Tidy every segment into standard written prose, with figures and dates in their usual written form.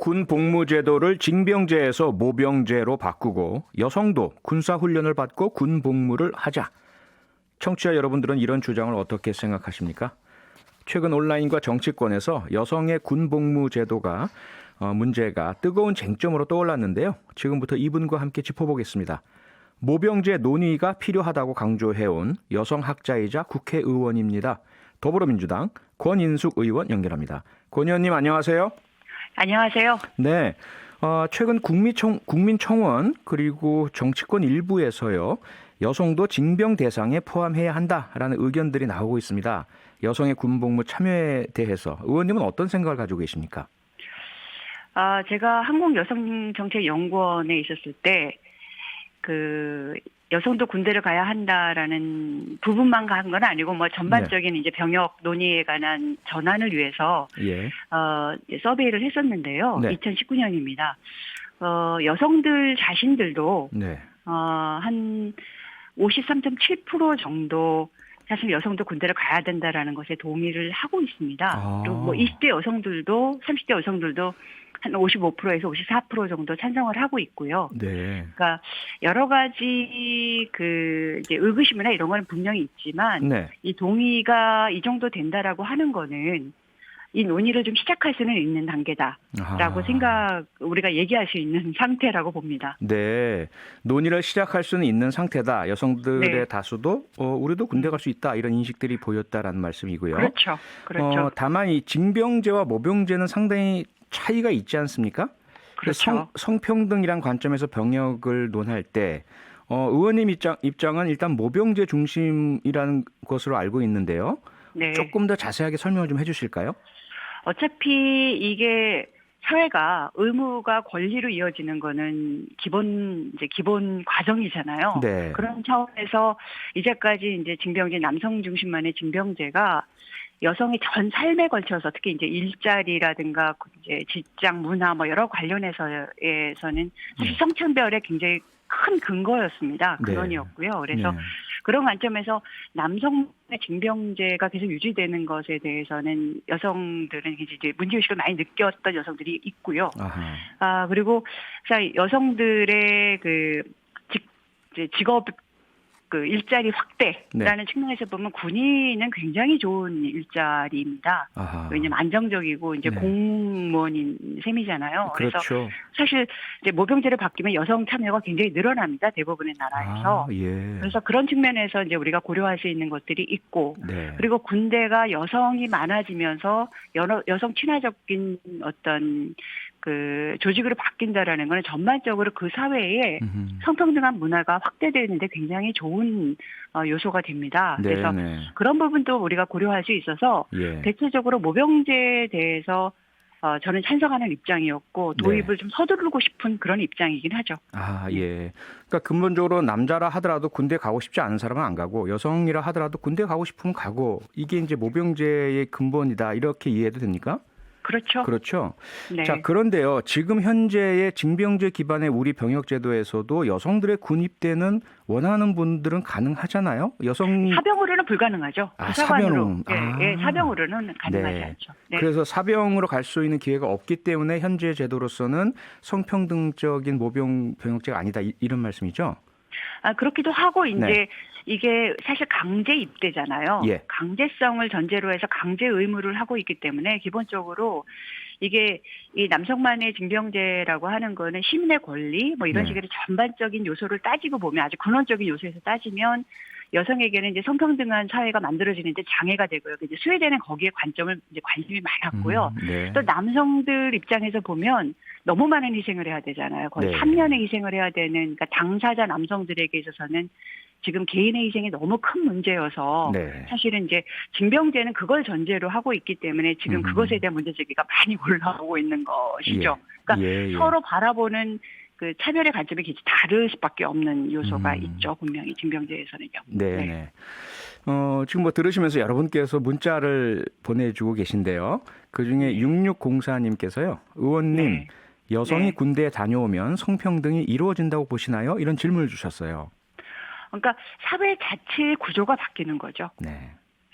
군 복무제도를 징병제에서 모병제로 바꾸고 여성도 군사훈련을 받고 군 복무를 하자. 청취자 여러분들은 이런 주장을 어떻게 생각하십니까? 최근 온라인과 정치권에서 여성의 군 복무제도가 문제가 뜨거운 쟁점으로 떠올랐는데요. 지금부터 이분과 함께 짚어보겠습니다. 모병제 논의가 필요하다고 강조해온 여성학자이자 국회의원입니다. 더불어민주당 권인숙 의원 연결합니다. 권 의원님 안녕하세요. 안녕하세요. 네, 최근 국민청원 그리고 정치권 일부에서요. 여성도 징병 대상에 포함해야 한다라는 의견들이 나오고 있습니다. 여성의 군복무 참여에 대해서 의원님은 어떤 생각을 가지고 계십니까? 제가 한국여성정책연구원에 있었을 때 여성도 군대를 가야 한다라는 부분만 한 건 아니고 전반적인 이제 병역 논의에 관한 전환을 위해서 서베이를 했었는데요. 네. 2019년입니다. 여성들 자신들도 네. 한 53.7% 정도 사실 여성도 군대를 가야 된다라는 것에 동의를 하고 있습니다. 그리고 20대 여성들도 30대 여성들도 한 55%에서 54% 정도 찬성을 하고 있고요. 네. 그러니까 여러 가지 이제 의구심이나 이런 거는 분명히 있지만 네. 이 동의가 이 정도 된다라고 하는 거는 이 논의를 좀 시작할 수는 있는 단계다라고 우리가 얘기할 수 있는 상태라고 봅니다. 네, 논의를 시작할 수는 있는 상태다. 여성들의 네. 다수도 우리도 군대 갈 수 있다 이런 인식들이 보였다라는 말씀이고요. 그렇죠. 다만 이 징병제와 모병제는 상당히 차이가 있지 않습니까? 그렇죠. 성평등이란 관점에서 병역을 논할 때 의원님 입장은 일단 모병제 중심이라는 것으로 알고 있는데요. 네. 조금 더 자세하게 설명을 좀 해주실까요? 어차피 이게 사회가 의무가 권리로 이어지는 거는 기본 과정이잖아요. 네. 그런 차원에서 이제까지 이제 징병제 남성 중심만의 징병제가 여성의 전 삶에 걸쳐서 특히 이제 일자리라든가 이제 직장 문화 여러 관련해서는 사실 성차별의 굉장히 큰 근거였습니다. 근원이었고요. 그래서 그런 관점에서 남성의 징병제가 계속 유지되는 것에 대해서는 여성들은 이제 문제의식을 많이 느꼈던 여성들이 있고요. 그리고 여성들의 직업 일자리 확대라는 측면에서 보면 군인은 굉장히 좋은 일자리입니다. 왜냐하면 안정적이고 이제 공무원인 셈이잖아요. 그렇죠. 그래서 사실 이제 모병제를 바뀌면 여성 참여가 굉장히 늘어납니다. 대부분의 나라에서. 그래서 그런 측면에서 이제 우리가 고려할 수 있는 것들이 있고, 그리고 군대가 여성이 많아지면서 여성 친화적인 어떤 조직으로 바뀐다라는 것은 전반적으로 그 사회에 성평등한 문화가 확대되는데 굉장히 좋은 요소가 됩니다. 그래서 그런 부분도 우리가 고려할 수 있어서 대체적으로 모병제에 대해서 저는 찬성하는 입장이었고 도입을 좀 서두르고 싶은 그런 입장이긴 하죠. 그러니까 근본적으로 남자라 하더라도 군대 가고 싶지 않은 사람은 안 가고 여성이라 하더라도 군대 가고 싶으면 가고 이게 이제 모병제의 근본이다 이렇게 이해해도 됩니까? 그렇죠. 네. 자, 그런데요. 지금 현재의 징병제 기반의 우리 병역제도에서도 여성들의 군입대는 원하는 분들은 가능하잖아요. 사병으로는 불가능하죠. 사병으로. 사병으로는 가능하지 않죠. 네. 그래서 사병으로 갈 수 있는 기회가 없기 때문에 현재 제도로서는 성평등적인 모병 병역제가 아니다 이런 말씀이죠. 그렇기도 하고 이제 이게 사실 강제 입대잖아요. 강제성을 전제로 해서 강제 의무를 하고 있기 때문에 기본적으로 이게 이 남성만의 징병제라고 하는 거는 시민의 권리 이런 식으로 전반적인 요소를 따지고 보면 아주 근원적인 요소에서 따지면 여성에게는 이제 성평등한 사회가 만들어지는데 장애가 되고요. 이제 스웨덴은 거기에 관심이 많았고요. 또 남성들 입장에서 보면 너무 많은 희생을 해야 되잖아요. 거의 3년의 희생을 해야 되는 그러니까 당사자 남성들에게 있어서는 지금 개인의 희생이 너무 큰 문제여서 사실은 이제 징병제는 그걸 전제로 하고 있기 때문에 지금 그것에 대한 문제제기가 많이 올라오고 있는 것이죠. 그러니까 서로 바라보는 차별의 관점이 다를 수밖에 없는 요소가 있죠. 분명히 징병제에서는요. 지금 들으시면서 여러분께서 문자를 보내주고 계신데요. 그중에 6604님께서요. 의원님, 여성이 군대에 다녀오면 성평등이 이루어진다고 보시나요? 이런 질문을 주셨어요. 그러니까 사회 자체의 구조가 바뀌는 거죠.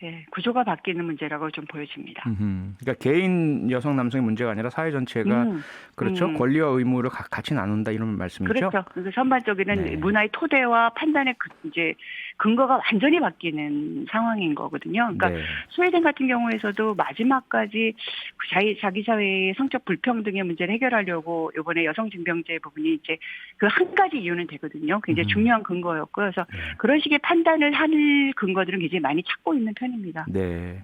예, 구조가 바뀌는 문제라고 좀 보여집니다. 그러니까 개인 여성 남성의 문제가 아니라 사회 전체가 그렇죠. 권리와 의무를 같이 나눈다 이런 말씀이죠. 그렇죠. 그래서 전반적인 네. 문화의 토대와 판단의 이제 근거가 완전히 바뀌는 상황인 거거든요. 그러니까 네. 스웨덴 같은 경우에서도 마지막까지 자기 사회의 성적 불평등의 문제를 해결하려고 이번에 여성 징병제 부분이 이제 그 한 가지 이유는 되거든요. 굉장히 중요한 근거였고요. 그래서 그런 식의 판단을 할 근거들은 굉장히 많이 찾고 있는 편입니다. 네.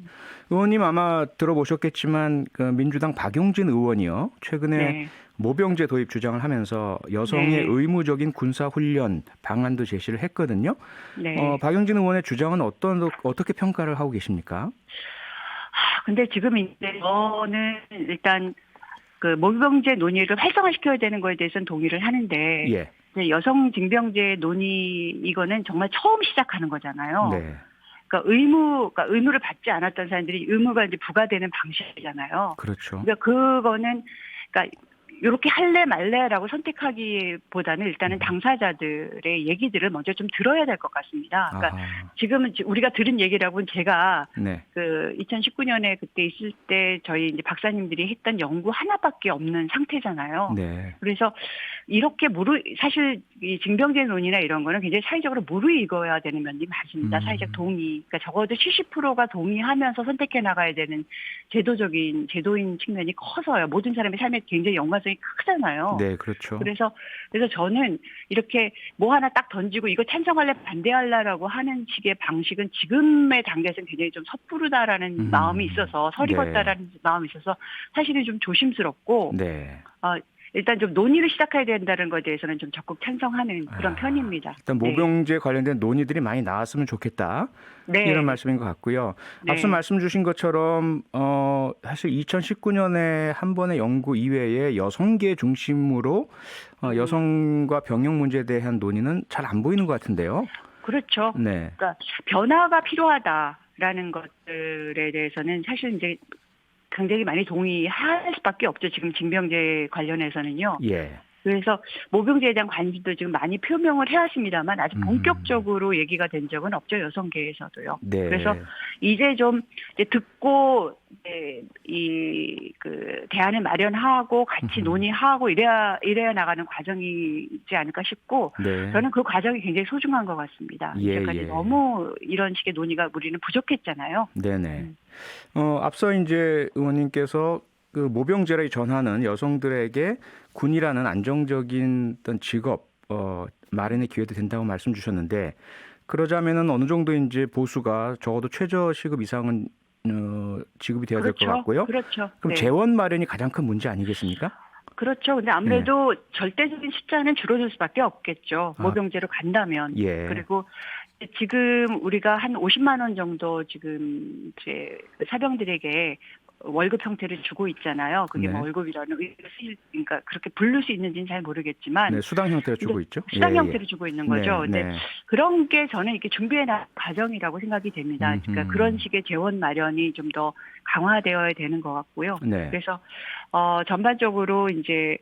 의원님 아마 들어보셨겠지만 그 민주당 박용진 의원이요. 최근에 네. 모병제 도입 주장을 하면서 여성의 네. 의무적인 군사훈련 방안도 제시를 했거든요. 네. 박용진 의원의 주장은 어떻게 평가를 하고 계십니까? 근데 지금 이제 저는 일단 그 모병제 논의를 활성화시켜야 되는 거에 대해서는 동의를 하는데 예. 여성 징병제 논의 이거는 정말 처음 시작하는 거잖아요. 네. 그러니까 의무를 받지 않았던 사람들이 의무가 이제 부과되는 방식이잖아요. 그렇죠. 그러니까 그거는 그러니까 이렇게 할래 말래라고 선택하기보다는 일단은 당사자들의 얘기들을 먼저 좀 들어야 될 것 같습니다. 그러니까 지금은 우리가 들은 얘기라고는 제가 네. 그 2019년에 그때 있을 때 저희 이제 박사님들이 했던 연구 하나밖에 없는 상태잖아요. 네. 그래서 이렇게 사실 이 징병제 논의나 이런 거는 굉장히 사회적으로 무르익어야 되는 면이 많습니다. 사회적 동의. 그러니까 적어도 70%가 동의하면서 선택해 나가야 되는 제도인 측면이 커서요. 모든 사람의 삶에 굉장히 연관성이 크잖아요. 네, 그렇죠. 그래서 저는 이렇게 뭐 하나 딱 던지고 이거 찬성할래 반대할래라고 하는 식의 방식은 지금의 단계에서는 굉장히 좀 섣부르다라는 마음이 있어서 서리걷다라는 마음이 있어서 사실은 좀 조심스럽고 네. 일단 좀 논의를 시작해야 된다는 것에 대해서는 좀 적극 찬성하는 그런 편입니다. 일단 모병제 관련된 논의들이 많이 나왔으면 좋겠다. 네. 이런 말씀인 것 같고요. 네. 앞서 말씀 주신 것처럼 사실 2019년에 한 번의 연구 이외에 여성계 중심으로 여성과 병역 문제에 대한 논의는 잘 안 보이는 것 같은데요. 그렇죠. 네. 그러니까 변화가 필요하다라는 것들에 대해서는 사실 이제 굉장히 많이 동의할 수밖에 없죠. 지금 징병제 관련해서는요. 예. 그래서 모병제에 대한 관심도 지금 많이 표명을 해왔습니다만 아직 본격적으로 얘기가 된 적은 없죠. 여성계에서도요. 네. 그래서 이제 좀 이제 듣고 그 대안을 마련하고 같이 논의하고 이래야 나가는 과정이지 않을까 싶고 네. 저는 그 과정이 굉장히 소중한 것 같습니다. 이제까지 너무 이런 식의 논의가 우리는 부족했잖아요. 네네. 앞서 이제 의원님께서 그 모병제를 전하는 여성들에게 군이라는 안정적인 어떤 직업 마련의 기회도 된다고 말씀 주셨는데 그러자면은 어느 정도 이제 보수가 적어도 최저 시급 이상은 지급이 되어야 될 것 같고요. 그렇죠. 그럼 네. 재원 마련이 가장 큰 문제 아니겠습니까? 그렇죠. 근데 아무래도 절대적인 숫자는 줄어들 수밖에 없겠죠. 모병제로 간다면. 예. 그리고 지금 우리가 한 50만 원 정도 지금 이제 사병들에게 월급 형태를 주고 있잖아요. 그게 네. 뭐 월급이라는 그러니까 그렇게 부를 수 있는지는 잘 모르겠지만 네, 수당 형태로 주고 있죠. 수당 형태로 주고 있는 거죠. 네, 근데 그런 게 저는 이렇게 준비해 나갈 과정이라고 생각이 됩니다. 그러니까 그런 식의 재원 마련이 좀 더 강화되어야 되는 것 같고요. 네. 그래서 전반적으로 이제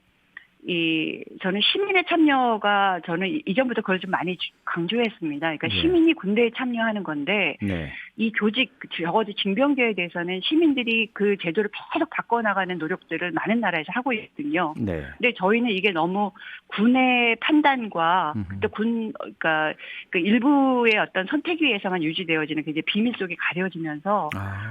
저는 시민의 참여가 저는 이전부터 그걸 좀 많이 강조했습니다. 그러니까 시민이 군대에 참여하는 건데 네. 이 조직 적어도 징병제에 대해서는 시민들이 그 제도를 계속 바꿔나가는 노력들을 많은 나라에서 하고 있거든요. 네. 근데 저희는 이게 너무 군의 판단과 또 그러니까 그 일부의 어떤 선택 위에서만 유지되어지는 굉장히 비밀 속에 가려지면서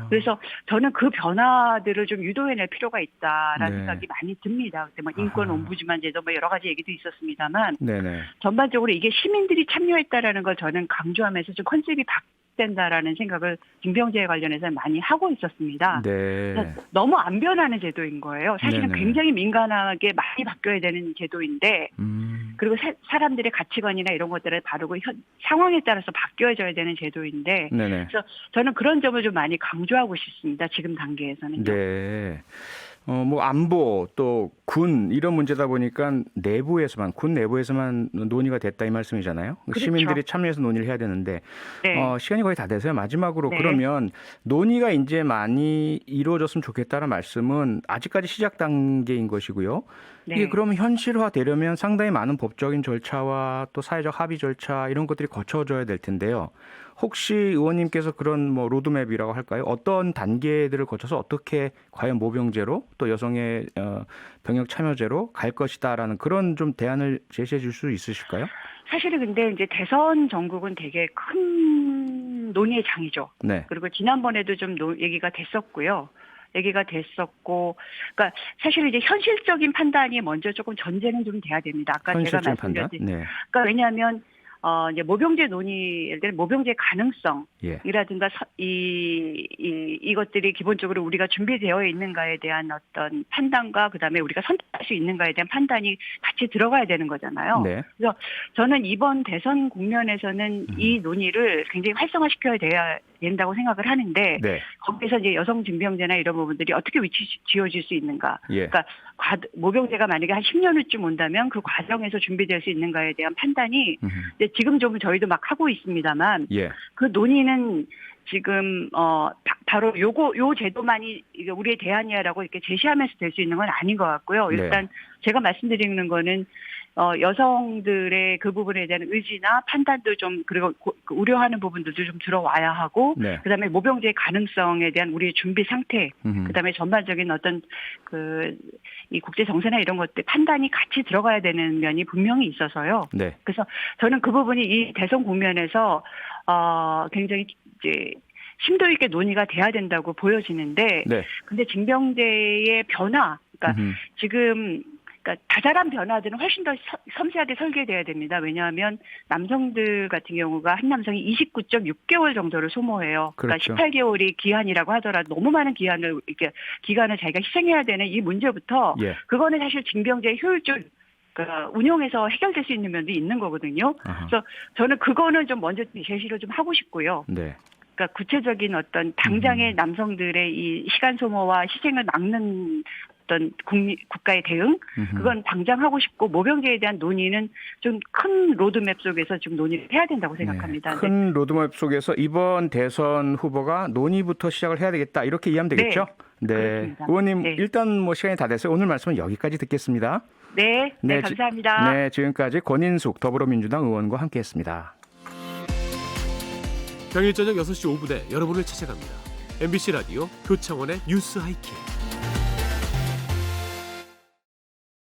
그래서 저는 그 변화들을 좀 유도해낼 필요가 있다라는 생각이 많이 듭니다. 그때 뭐 인권 옴부즈만 제도 뭐 여러 가지 얘기도 있었습니다만 네네. 전반적으로 이게 시민들이 참여했다라는 걸 저는 강조하면서 좀 컨셉이 된다라는 생각을 징병제에 관련해서 많이 하고 있었습니다. 네. 너무 안 변하는 제도인 거예요. 사실은 네네. 굉장히 민감하게 많이 바뀌어야 되는 제도인데 그리고 사람들의 가치관이나 이런 것들을 바르고 상황에 따라서 바뀌어져야 되는 제도인데 네네. 그래서 저는 그런 점을 좀 많이 강조하고 싶습니다. 지금 단계에서는요. 네. 뭐 안보 또 군 이런 문제다 보니까 군 내부에서만 논의가 됐다 이 말씀이잖아요. 그렇죠. 시민들이 참여해서 논의를 해야 되는데 네. 시간이 거의 다 돼서요. 마지막으로 네. 그러면 논의가 이제 많이 이루어졌으면 좋겠다는 말씀은 아직까지 시작 단계인 것이고요. 네. 이게 그러면 현실화되려면 상당히 많은 법적인 절차와 또 사회적 합의 절차 이런 것들이 거쳐져야 될 텐데요. 혹시 의원님께서 그런 뭐 로드맵이라고 할까요? 어떤 단계들을 거쳐서 어떻게 과연 모병제로 또 여성의 병역 참여제로 갈 것이다라는 그런 좀 대안을 제시해 줄 수 있으실까요? 사실은 근데 이제 대선 전국은 되게 큰 논의의 장이죠. 네. 그리고 지난번에도 좀 얘기가 됐었고요. 그러니까 사실 이제 현실적인 판단이 먼저 조금 전제는 좀 돼야 됩니다. 아까 제가 말씀드렸듯이. 네. 그러니까 왜냐하면 이제 모병제 논의, 예를 들어 모병제 가능성이라든가 이것들이 기본적으로 우리가 준비되어 있는가에 대한 어떤 판단과 그다음에 우리가 선택할 수 있는가에 대한 판단이 같이 들어가야 되는 거잖아요. 네. 그래서 저는 이번 대선 국면에서는 이 논의를 굉장히 활성화시켜야 된다고 생각을 하는데 네. 거기서 이제 여성 징병제나 이런 부분들이 어떻게 위치 지어질 수 있는가. 예. 그러니까 모병제가 만약에 한 10년 후쯤 온다면 그 과정에서 준비될 수 있는가에 대한 판단이 이제 지금 좀 저희도 막 하고 있습니다만 예. 그 논의는 지금 바로 요 제도만이 이게 우리의 대안이야라고 이렇게 제시하면서 될 수 있는 건 아닌 것 같고요. 일단 네. 제가 말씀드리는 거는 여성들의 그 부분에 대한 의지나 판단도 좀 그리고 우려하는 부분들도 좀 들어와야 하고 네. 그다음에 모병제의 가능성에 대한 우리의 준비 상태 그다음에 전반적인 어떤 이 국제 정세나 이런 것들 판단이 같이 들어가야 되는 면이 분명히 있어서요. 네. 그래서 저는 그 부분이 이 대선 국면에서 굉장히 이제 심도 있게 논의가 돼야 된다고 보여지는데 네. 근데 징병제의 변화 그러니까 지금 그러니까 자잘한 변화들은 훨씬 더 섬세하게 설계돼야 됩니다. 왜냐하면 남성들 같은 경우가 한 남성이 29.6개월 정도를 소모해요. 그렇죠. 그러니까 18개월이 기한이라고 하더라도 너무 많은 기간을 자기가 희생해야 되는 이 문제부터 예. 그거는 사실 징병제의 효율적 운용에서 해결될 수 있는 면도 있는 거거든요. 아하. 그래서 저는 그거는 좀 먼저 제시를 좀 하고 싶고요. 네. 그러니까 구체적인 어떤 당장의 남성들의 이 시간 소모와 희생을 막는 어떤 국가의 대응 그건 당장 하고 싶고 모병제에 대한 논의는 좀 큰 로드맵 속에서 지금 논의를 해야 된다고 생각합니다. 네, 큰 로드맵 속에서 이번 대선 후보가 논의부터 시작을 해야 되겠다 이렇게 이해하면 되겠죠? 네. 그렇습니다. 의원님 네. 일단 뭐 시간이 다 됐어요. 오늘 말씀은 여기까지 듣겠습니다. 네, 네 감사합니다. 네, 지금까지 권인숙 더불어민주당 의원과 함께했습니다. 평일 저녁 6시 5분에 여러분을 찾아갑니다. MBC 라디오 표창원의 뉴스 하이킥.